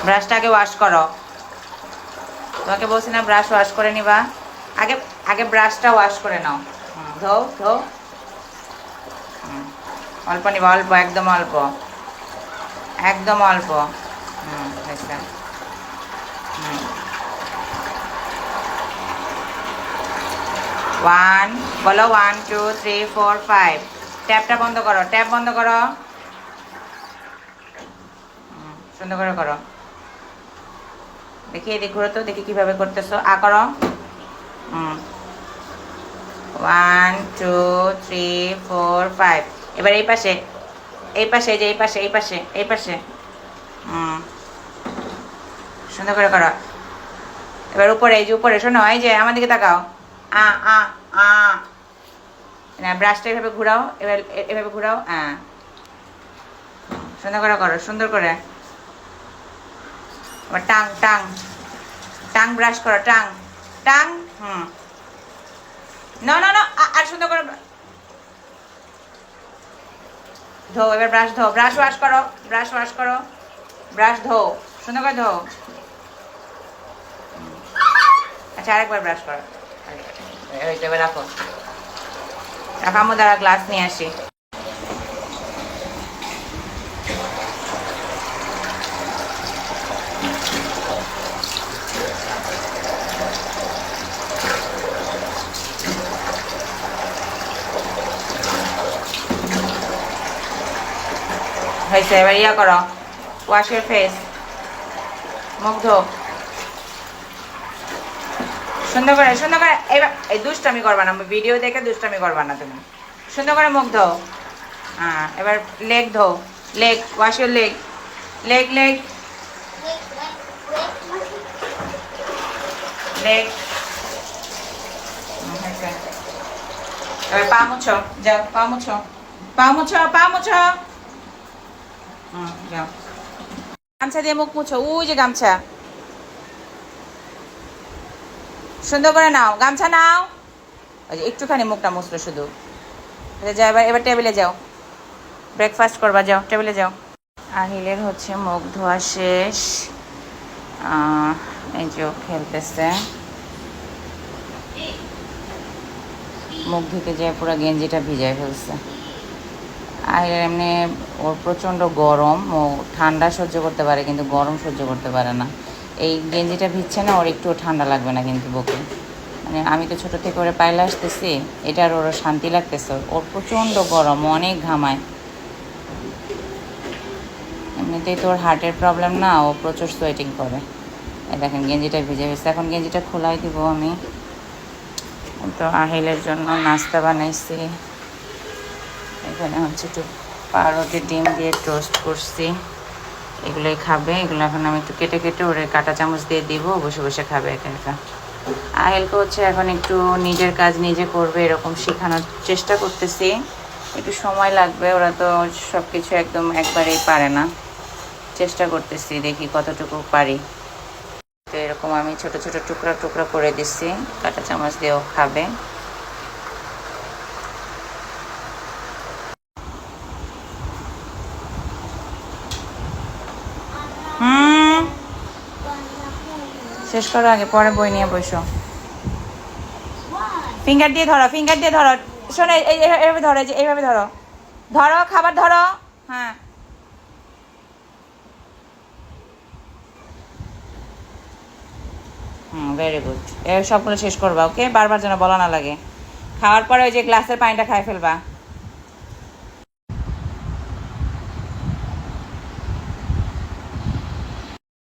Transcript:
ব্রাশটা আগে ওয়াশ করো। তোমাকে বলছি না ব্রাশ ওয়াশ করে নিবা। আগে আগে ব্রাশটা ওয়াশ করে নাও। ধো ধো। অল্প নিবা, অল্প, একদম অল্প, একদম অল্প। হয়েছে। ওয়ান, বলো 1 2 3 4 5। ট্যাপটা বন্ধ করো, ট্যাপ বন্ধ করো। সুন্দর করে করো। দেখি এদিক ঘুরো তো, দেখি কিভাবে করতেছো। করো। 1 2 3 4 5। এবার এই পাশে, এই পাশে, এই যে এই পাশে, এই পাশে, এই পাশে। সুন্দর করে করো। এবার উপরে, এই যে উপরে, শোনো, এই যে আমার দিকে তাকাও। আ আ আ না, ব্রাশটা এভাবে ঘুরাও, এবার এভাবে ঘুরাও। সুন্দর করে করো, সুন্দর করে। আবার টাং টাং টাং ব্রাশ করো, টাং টাং। না না না, আর সুন্দর করে ধো। এবার ব্রাশ ধো, ব্রাশ ওয়াশ করো, ব্রাশ ওয়াশ করো, ব্রাশ ধো, সুন্দর করে ধো। আচ্ছা, আরেকবার ব্রাশ করো। ওই তো, এবার রাখো, রাখামো, দ্বারা গ্লাস নিয়ে আসি। হয়েছে, এবার ইয়া করো, ওয়াশ ইউর ফেস, মুখ ধো। সুন্দর করে, সুন্দর করে। এবার এই দুষ্টামি করবা না, ভিডিও দেখে দুষ্টামি করবা না তুমি। সুন্দর করে মুখ ধো। এবার লেগ ধো, leg, wash your leg, leg leg leg. এবার পা মুছো, যাও, পা মুছো, পা মুছো, পা মুছো। যাও, গামছা দিয়ে মুখ মুছো, ওই যে গামছা। সুন্দর করে নাও, গামছা নাও। ওই যে একটুখানি মুখটা মুছলো শুধু। যাও, এবার এবার টেবিলে যাও, ব্রেকফাস্ট করবা, যাও টেবিলে যাও। আহিলের হচ্ছে মুখ ধোয়া শেষ। এই যে ও খেলতেছে, মুখ ধুতে যেয়ে পুরো গেঞ্জিটা ভিজায় ফেলছে। আহিলের এমনি, ওর প্রচণ্ড গরম, ও ঠান্ডা সহ্য করতে পারে কিন্তু গরম সহ্য করতে পারে না। এই গেঞ্জিটা ভিজছে না, ওর একটুও ঠান্ডা লাগবে না কিন্তু বুকে। মানে আমি তো ছোটো থেকে ওরে পাইলে আসতেছি, এটার ওর শান্তি লাগতেছে। ওর প্রচণ্ড গরম, অনেক ঘামায়। এমনিতেই তো ওর হার্টের প্রবলেম না, ও প্রচুর সোয়েটিং করে। এই দেখেন গেঞ্জিটা ভিজে গেছে, এখন গেঞ্জিটা খোলাই দিব আমি। তো আহিলের জন্য নাস্তা বানাইছি। এখানে হচ্ছে একটু পাউরুটি ডিম দিয়ে টোস্ট করছি, এগুলোই খাবে। এগুলো এখন আমি একটু কেটে কেটে ওরে কাঁটা চামচ দিয়ে দিব, বসে বসে খাবে একা একা। আহিলকে হচ্ছে এখন একটু নিজের কাজ নিজে করবে এরকম শেখানোর চেষ্টা করতেছি। একটু সময় লাগবে, ওরা তো সব কিছু একদম একবারেই পারে না। চেষ্টা করতেছি, দেখি কতটুকু পারি। তো এরকম আমি ছোট ছোট টুকরা টুকরা করে দিচ্ছি, কাঁটা চামচ দিয়েও খাবে। শেষ করো আগে, পরে বই নিয়ে বসো। ফিঙ্গার দিয়ে ধরো, ফিঙ্গার দিয়ে ধরো। শোনো, এইভাবে ধরো, যে এইভাবে ধরো, ধরো খাবার ধরো। হ্যাঁ, ভেরি গুড। সবগুলো শেষ করবা, ওকে? বারবার যেন বলা না লাগে। খাওয়ার পরে ওই যে গ্লাসের পানিটা খাই ফেলবা।